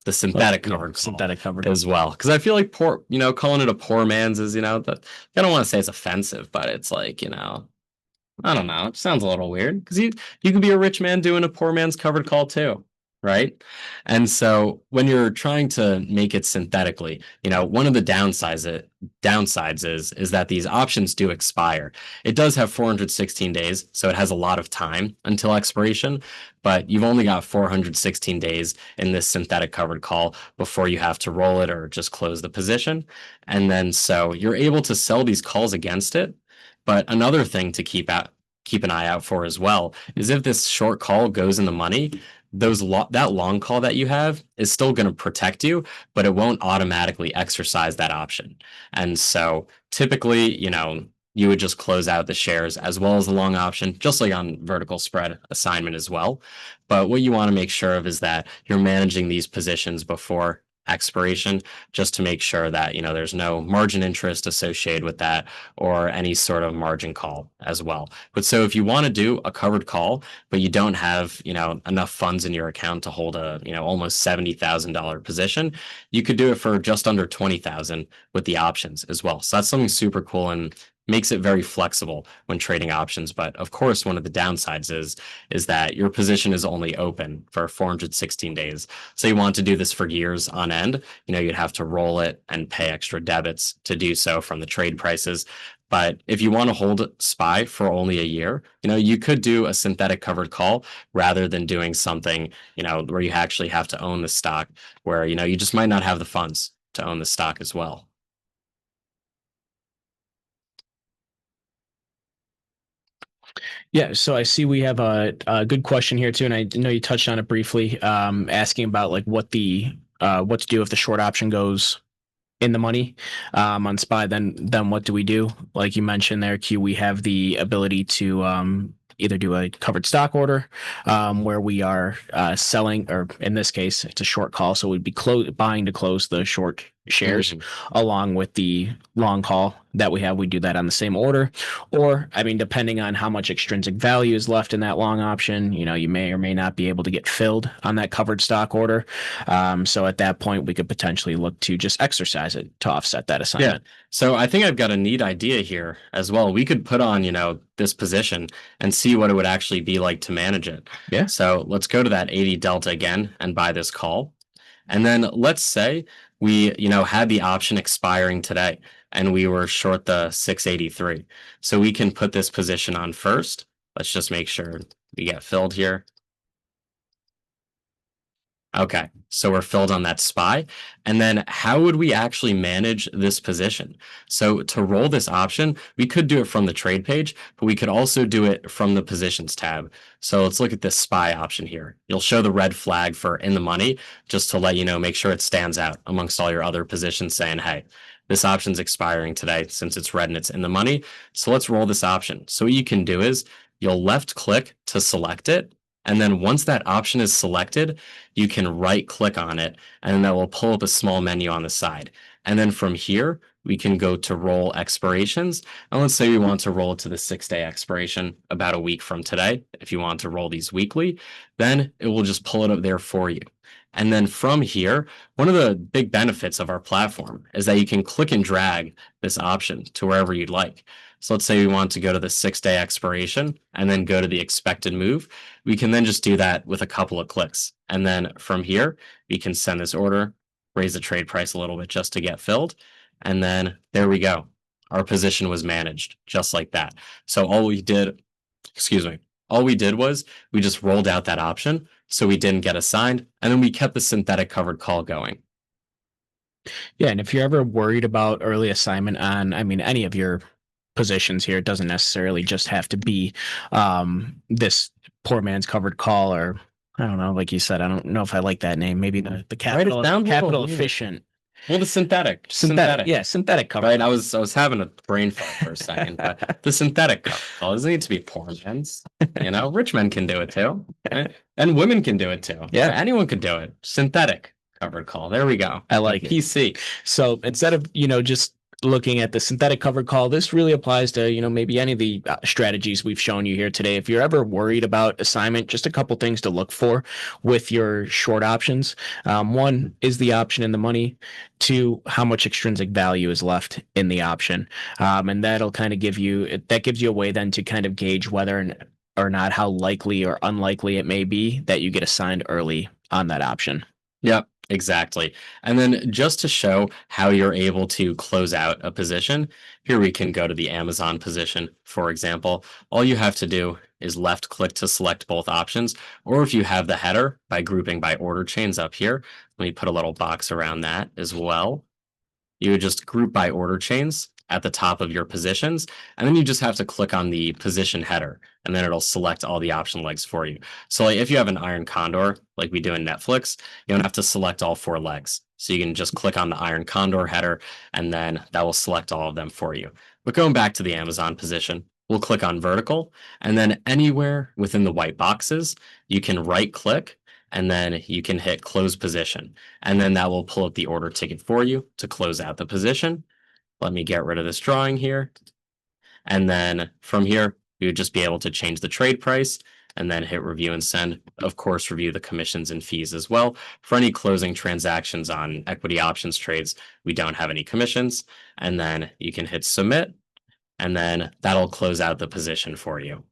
synthetic covered call Synthetic covered as well. Because I feel like calling it a poor man's is, that I don't want to say it's offensive, but it's like, I don't know. It sounds a little weird because you could be a rich man doing a poor man's covered call too, right? And so when you're trying to make it synthetically, one of the downsides is that these options do expire. It does have 416 days, so it has a lot of time until expiration, but you've only got 416 days in this synthetic covered call before you have to roll it or just close the position. And then so you're able to sell these calls against it. But another thing to keep an eye out for as well is if this short call goes in the money, that long call that you have is still going to protect you, but it won't automatically exercise that option. And so typically, you would just close out the shares as well as the long option, just like on vertical spread assignment as well. But what you want to make sure of is that you're managing these positions before expiration, just to make sure that there's no margin interest associated with that, or any sort of margin call as well. But so if you want to do a covered call but you don't have enough funds in your account to hold a almost $70,000 position, you could do it for just under 20,000 with the options as well. So that's something super cool and makes it very flexible when trading options. But of course, one of the downsides is that your position is only open for 416 days. So you want to do this for years on end, you'd have to roll it and pay extra debits to do so from the trade prices. But if you want to hold SPY for only a year, you could do a synthetic covered call rather than doing something, where you actually have to own the stock, where, you just might not have the funds to own the stock as well. Yeah, so I see we have a good question here too, and I know you touched on it briefly, asking about like what to do if the short option goes in the money on SPY. Then what do we do? Like you mentioned there, Q, we have the ability to either do a covered stock order, where we are selling, or in this case, it's a short call, so we'd be buying to close the short shares along with the long call that we have. We do that on the same order, or I mean, depending on how much extrinsic value is left in that long option, you may or may not be able to get filled on that covered stock order. So at that point, we could potentially look to just exercise it to offset that assignment. Yeah. So I think I've got a neat idea here as well. We could put on, this position and see what it would actually be like to manage it. Yeah. So let's go to that 80 delta again and buy this call. And then let's say we, had the option expiring today and we were short the 683. So we can put this position on first. Let's just make sure we get filled here. Okay, so we're filled on that SPY. And then how would we actually manage this position? So to roll this option, we could do it from the trade page, but we could also do it from the positions tab. So let's look at this SPY option here. You'll show the red flag for in the money, just to let you know, make sure it stands out amongst all your other positions saying, hey, this option's expiring today since it's red and it's in the money. So let's roll this option. So what you can do is you'll left click to select it. And then once that option is selected, you can right click on it and that will pull up a small menu on the side. And then from here, we can go to roll expirations. And let's say we want to roll it to the 6-day expiration about a week from today. If you want to roll these weekly, then it will just pull it up there for you. And then from here, one of the big benefits of our platform is that you can click and drag this option to wherever you'd like. So let's say we want to go to the 6-day expiration and then go to the expected move. We can then just do that with a couple of clicks. And then from here, we can send this order, raise the trade price a little bit just to get filled. And then there we go. Our position was managed just like that. So all we did, excuse me, all we did was we just rolled out that option. So we didn't get assigned. And then we kept the synthetic covered call going. Yeah, and if you're ever worried about early assignment on, I mean, any of your positions here, it doesn't necessarily just have to be this poor man's covered call, or I don't know, like you said, I don't know if I like that name. Maybe the capital efficient. Well, the synthetic, yeah, synthetic cover. Right, I was having a brain fart for a second, but the synthetic cover call doesn't need to be poor men's. Rich men can do it too, and women can do it too. Yeah, anyone could do it. Synthetic covered call. There we go. I like it. PC. So instead of just looking at the synthetic covered call, this really applies to maybe any of the strategies we've shown you here today. If you're ever worried about assignment, just a couple things to look for with your short options. One is the option in the money. Two, how much extrinsic value is left in the option, and that'll kind of gives you a way then to kind of gauge whether or not how likely or unlikely it may be that you get assigned early on that option. Yep. Exactly. And then just to show how you're able to close out a position, here we can go to the Amazon position, for example. All you have to do is left click to select both options, or if you have the header by grouping by order chains up here, let me put a little box around that as well. You would just group by order chains at the top of your positions, and then you just have to click on the position header, and then it'll select all the option legs for you. So like if you have an iron condor, like we do in Netflix, you don't have to select all 4 legs. So you can just click on the iron condor header, and then that will select all of them for you. But going back to the Amazon position, we'll click on vertical, and then anywhere within the white boxes, you can right click, and then you can hit close position. And then that will pull up the order ticket for you to close out the position. Let me get rid of this drawing here. And then from here, you would just be able to change the trade price and then hit review and send. Of course, review the commissions and fees as well. For any closing transactions on equity options trades, we don't have any commissions. And then you can hit submit, and then that'll close out the position for you.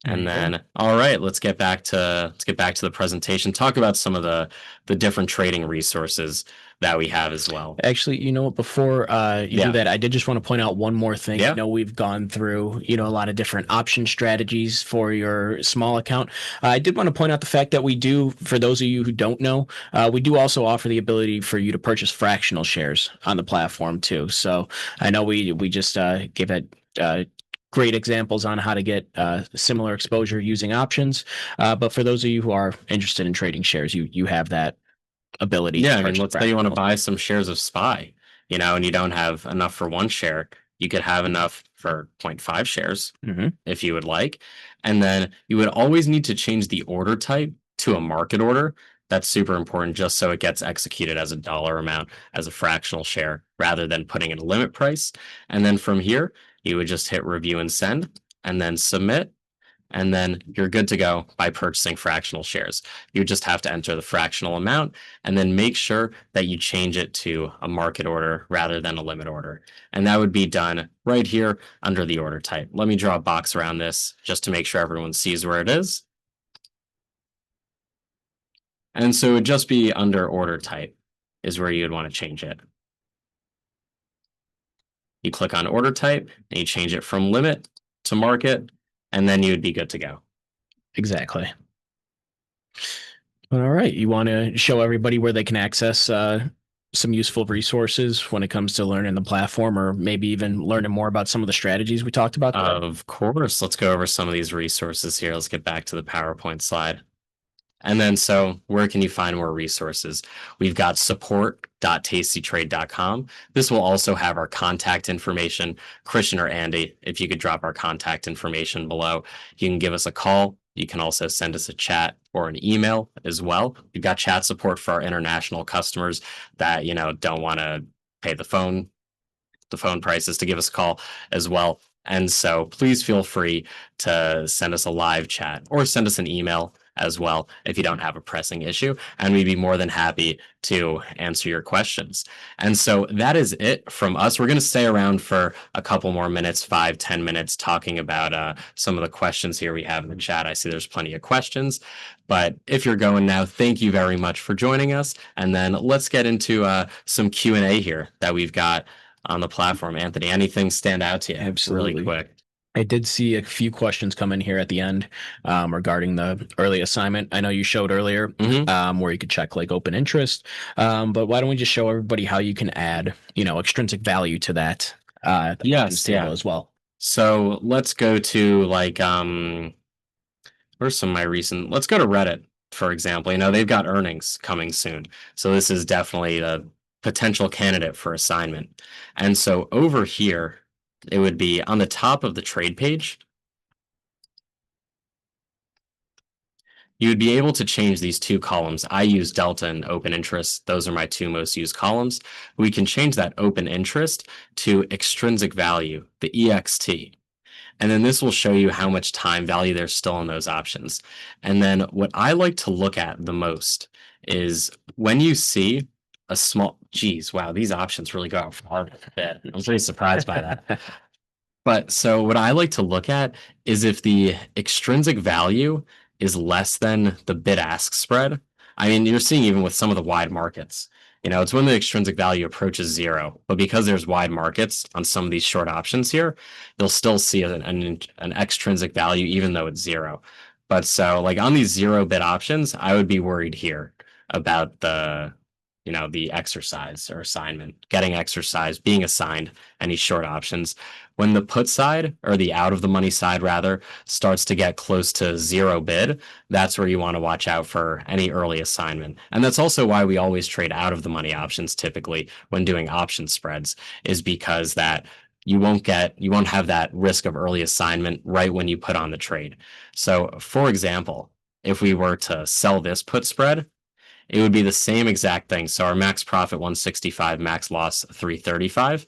And then, all right, let's get back to the presentation. Talk about some of the different trading resources that we have as well. Actually, before you do that, I did just want to point out one more thing. Yeah. We've gone through, a lot of different option strategies for your small account. I did want to point out the fact that we do, for those of you who don't know, we do also offer the ability for you to purchase fractional shares on the platform too. So I know we just gave it great examples on how to get similar exposure using options. But for those of you who are interested in trading shares, you have that ability. Yeah, I mean, let's say you want to buy some shares of SPY, and you don't have enough for one share. You could have enough for 0.5 shares if you would like. And then you would always need to change the order type to a market order. That's super important, just so it gets executed as a dollar amount, as a fractional share, rather than putting in a limit price. And then from here, you would just hit review and send, and then submit, and then you're good to go by purchasing fractional shares. You just have to enter the fractional amount, and then make sure that you change it to a market order rather than a limit order. And that would be done right here under the order type. Let me draw a box around this just to make sure everyone sees where it is. And so it would just be under order type is where you'd want to change it. You click on order type and you change it from limit to market, and then you would be good to go. Exactly. All right. You want to show everybody where they can access some useful resources when it comes to learning the platform, or maybe even learning more about some of the strategies we talked about today? Of course. Let's go over some of these resources here. Let's get back to the PowerPoint slide. And then, so where can you find more resources? We've got support.tastytrade.com. This will also have our contact information. Christian or Andy, if you could drop our contact information below, you can give us a call. You can also send us a chat or an email as well. We've got chat support for our international customers that, don't want to pay the phone prices to give us a call as well. And so please feel free to send us a live chat or send us an email as well if you don't have a pressing issue. And we'd be more than happy to answer your questions. And so that is it from us. We're going to stay around for a couple more minutes, 5-10 minutes, talking about some of the questions here we have in the chat. I see there's plenty of questions. But if you're going now, thank you very much for joining us. And then let's get into some Q&A here that we've got on the platform. Anthony, anything stand out to you really Absolutely. quick? I did see a few questions come in here at the end regarding the early assignment. I know you showed earlier Hmm. where you could check like open interest, but why don't we just show everybody how you can add, extrinsic value to that the options Yes, table yeah. as well. So let's go to like where's some of my recent let's go to Reddit, for example. They've got earnings coming soon. So this is definitely a potential candidate for assignment. And so over here, it would be on the top of the trade page. You would be able to change these two columns. I use delta and open interest. Those are my two most used columns. We can change that open interest to extrinsic value, the EXT. And then this will show you how much time value there's still in those options. And then what I like to look at the most is when you see a small, geez, wow, these options really go out far a bit. I'm pretty surprised by that. But so what I like to look at is if the extrinsic value is less than the bid ask spread. I mean, you're seeing even with some of the wide markets, it's when the extrinsic value approaches zero. But because there's wide markets on some of these short options here, you'll still see an extrinsic value even though it's zero. But so like on these zero bid options, I would be worried here about the exercise or assignment, getting exercise, being assigned any short options. When the put side, or the out of the money side rather, starts to get close to zero bid, that's where you want to watch out for any early assignment. And that's also why we always trade out of the money options typically when doing option spreads, is because that you won't have that risk of early assignment right when you put on the trade. So for example, if we were to sell this put spread, it would be the same exact thing. So our max profit 165, max loss 335.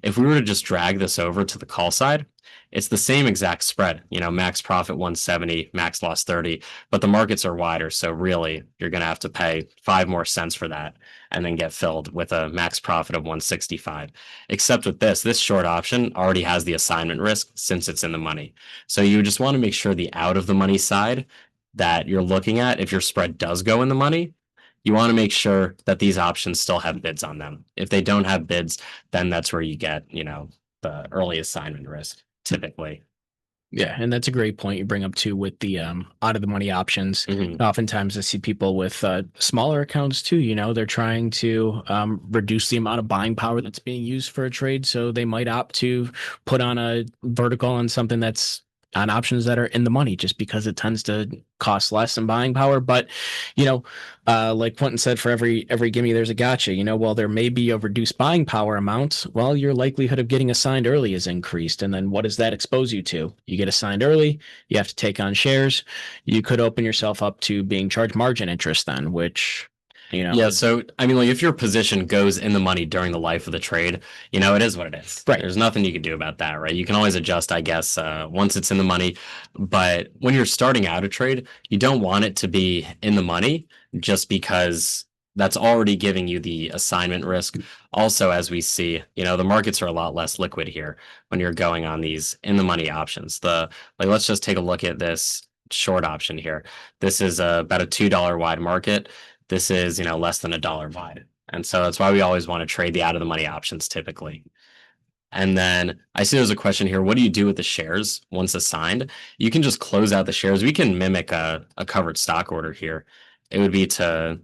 If we were to just drag this over to the call side, it's the same exact spread, max profit 170, max loss 30, but the markets are wider. So really, you're going to have to pay 5 more cents for that and then get filled with a max profit of 165. Except with this short option already has the assignment risk since it's in the money. So you just want to make sure the out of the money side that you're looking at, if your spread does go in the money, you want to make sure that these options still have bids on them. If they don't have bids, then that's where you get, the early assignment risk typically. Yeah, and that's a great point you bring up too with the out of the money options. Hmm. Oftentimes, I see people with smaller accounts too. They're trying to reduce the amount of buying power that's being used for a trade, so they might opt to put on a vertical on something that's on options that are in the money, just because it tends to cost less in buying power. But you know, like Quentin said, for every gimme, there's a gotcha. While there may be a reduced buying power amount, well, your likelihood of getting assigned early is increased. And then what does that expose you to? You get assigned early, you have to take on shares. You could open yourself up to being charged margin interest then, which Yeah, is so I mean, like if your position goes in the money during the life of the trade, it is what it is. right. There's nothing you can do about that, right? You can always adjust, I guess, once it's in the money. But when you're starting out a trade, you don't want it to be in the money just because that's already giving you the assignment risk. Also, as we see, the markets are a lot less liquid here when you're going on these in the money options. Let's just take a look at this short option here. This is about a $2 wide market. This is, less than $1 wide. And so that's why we always want to trade the out of the money options typically. And then I see there's a question here. What do you do with the shares once assigned? You can just close out the shares. We can mimic a covered stock order here. It would be to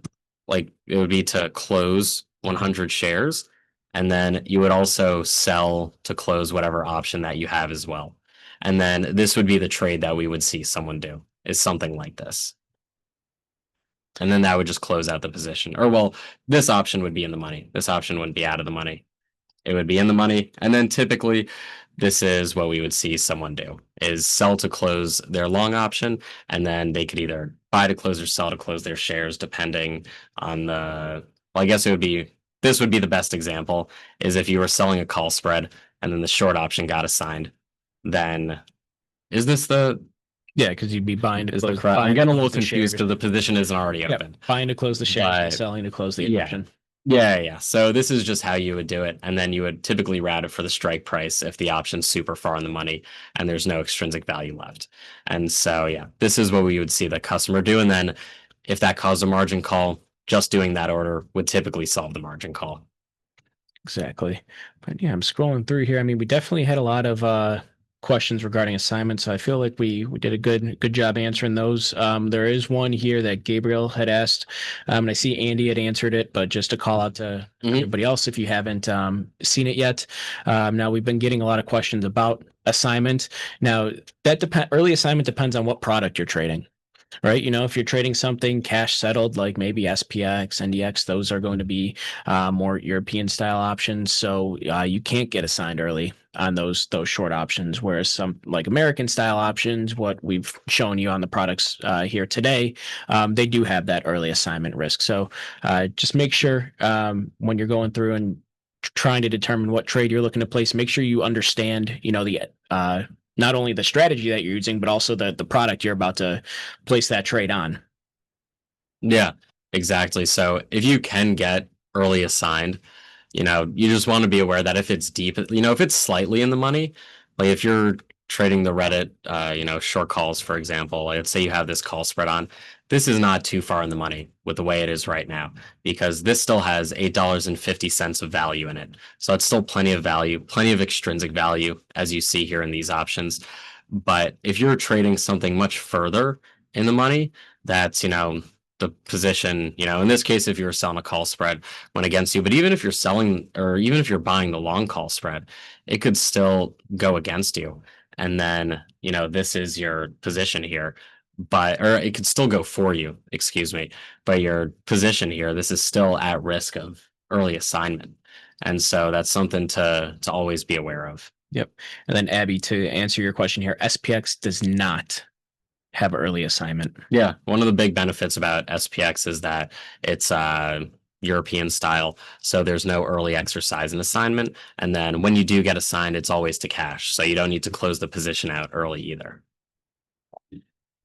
close 100 shares. And then you would also sell to close whatever option that you have as well. And then this would be the trade that we would see someone do, is something like this. And then that would just close out the position. Or, well, this option would be in the money. This option wouldn't be out of the money. It would be in the money. And then typically, this is what we would see someone do is sell to close their long option. And then they could either buy to close or sell to close their shares, depending on the, well, I guess it would be, this would be the best example is if you were selling a call spread and then the short option got assigned, then is this the, Yeah, because you'd be buying to is the close. correct? I'm Buying to getting a little close the confused shares. because the position isn't already Yeah, open. buying to close the shares and But selling to close the yeah, option. yeah. So this is just how you would do it. And then you would typically route it for the strike price if the option's super far in the money and there's no extrinsic value left. And so, yeah, this is what we would see the customer do. And then if that caused a margin call, just doing that order would typically solve the margin call. Exactly. But yeah, I'm scrolling through here. I mean, we definitely had a lot of questions regarding assignments. So I feel like we did a good job answering those. There is one here that Gabriel had asked, and I see Andy had answered it, but just to call out to everybody else if you haven't seen it yet. Now we've been getting a lot of questions about assignment. Now that early assignment depends on what product you're trading. Right. You know, if you're trading something cash settled, like maybe SPX, NDX, those are going to be more European style options. So you can't get assigned early on those short options. Whereas some like American style options, what we've shown you on the products here today, they do have that early assignment risk. So just make sure when you're going through and trying to determine what trade you're looking to place, make sure you understand, you know, the not only the strategy that you're using, but also the product you're about to place that trade on. Yeah, exactly. So if you can get early assigned, you just want to be aware that if it's deep, if it's slightly in the money, like if you're trading the Reddit, short calls, for example, like let's say you have this call spread on, this is not too far in the money with the way it is right now, because this still has $8.50 of value in it. So it's still plenty of value, plenty of extrinsic value, as you see here in these options. But if you're trading something much further in the money, that's, the position, in this case, if you were selling a call spread went against you, but even if you're selling or even if you're buying the long call spread, it could still go against you. And then, this is your position here, or it could still go for you, excuse me, but your position here, this is still at risk of early assignment. And so that's something to always be aware of. Yep. And then Abby, to answer your question here, SPX does not have early assignment. Yeah, one of the big benefits about SPX is that it's European style, so there's no early exercise and assignment. And then when you do get assigned, it's always to cash, so you don't need to close the position out early either.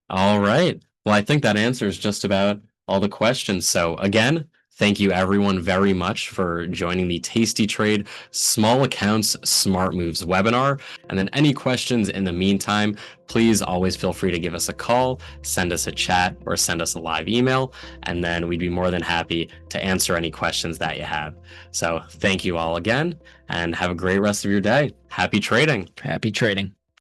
All right. Well, I think that answers just about all the questions. So again, thank you everyone very much for joining the Tasty Trade Small Accounts Smart Moves webinar. And then any questions in the meantime, please always feel free to give us a call, send us a chat, or send us a live email, and then we'd be more than happy to answer any questions that you have. So thank you all again, and have a great rest of your day. Happy trading. Happy trading.